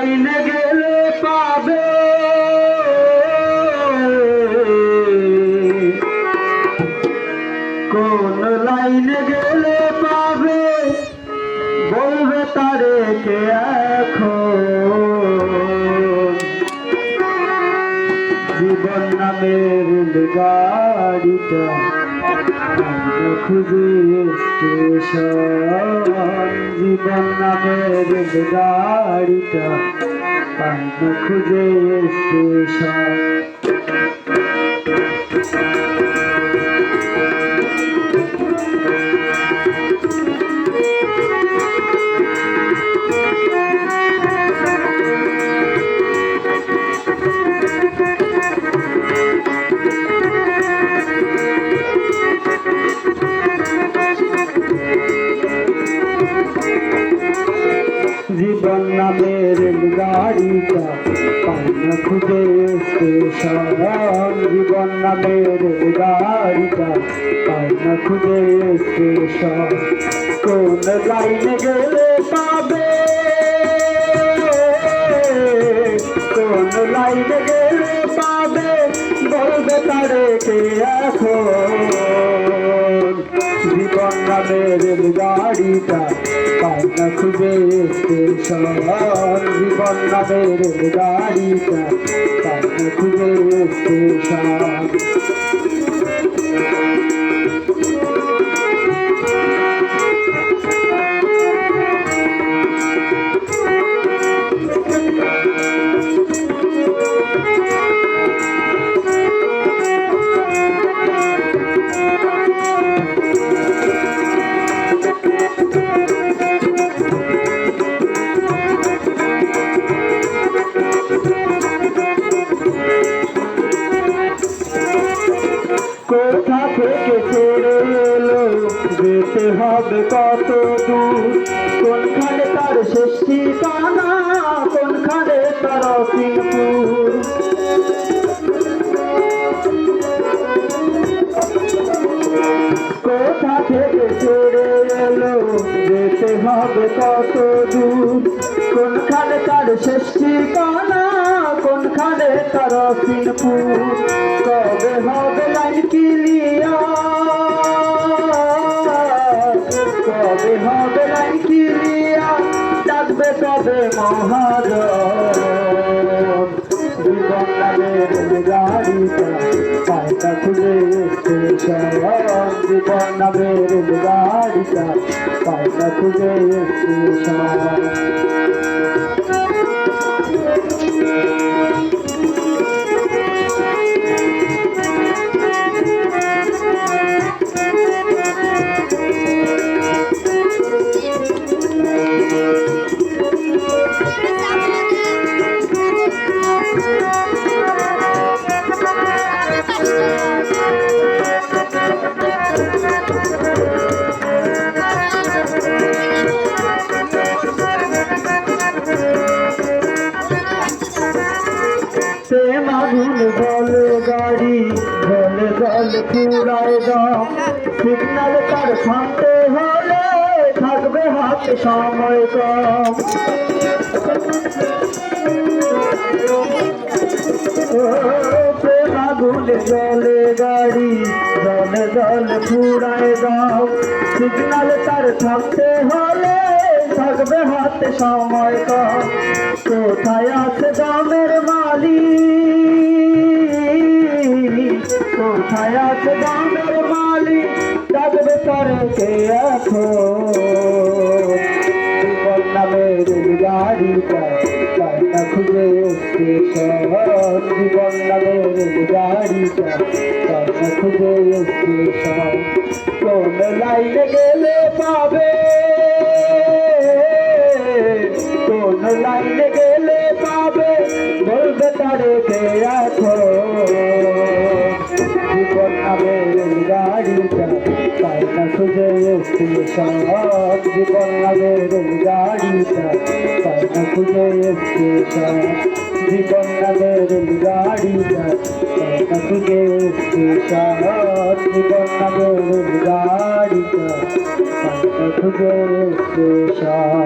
লাইনে গেলে পাবে কোন লাইনে গেলে পাবে বলবে তারে কে এখন জীবন নামের গাড়িটা খুঁজে স্টেশন জীবন নামের গাড়িটা খুঁজে স্টেশন জীবন নামের গাড়িটা পায় না খুঁজে স্টেশন জীবন নামের গাড়িটা পায় না খুঁজে স্টেশন কোন লাইনে গেলে পাবে কোন লাইনে গেলে পাবে বলবে তারে কে এখন জীবন নামের গাড়িটা পায় না খুঁজে স্টেশন জীবন নামের গাড়িটা পায় না খুঁজে স্টেশন কোথা থেকে ছেড়ে এলো যেতে হবে কত দূর কোনখানে তার শেষ ঠিকানা কোনখানে তার অসীমপুর কোথা থেকে ছেড়ে এলো যেতে হবে কত দূর কোনখানে তার শেষ ঠিকানা কোনখানে তার অসীমপুর কবে হবে লাইন ক্লিয়ার কবে হবে লাইন ক্লিয়ার ডাকবে তবে মহাজন জীবন নামের গাড়িটা পায় না খুঁজে স্টেশন জীবন নামের গাড়িটা পায় না খুঁজে স্টেশন আগুন বলে গাড়ি বলে জল ফুরায় দাম সিগন্যাল তার থামতে হলে থাকবে হাতে সময় কম আগুন জলে গাড়ি জলে জল ফুরায় দাম সিগন্যাল তার থামতে হলে থাকবে হাতে সময় কম কোথায় আছে দামের মালিক কোথায় আছে দামের মালিক ডাকবে তারে কে এখন জীবন নামের গাড়িটা পায় না খুঁজে স্টেশন জীবন নামের গাড়িটা পায় না খুঁজে স্টেশন কোন লাইনে গেলে পাবে কোন লাইনে গেলে পাবে বলবে তারে কে এখন জীবন নামের গাড়িটা পায় না খুঁজে স্টেশন জীবন নামের গাড়িটা পায় না খুঁজে স্টেশন জীবন নামের গাড়িটা পায় না খুঁজে স্টেশন জীবন নামের গাড়িটা পায় না খুঁজে স্টেশন।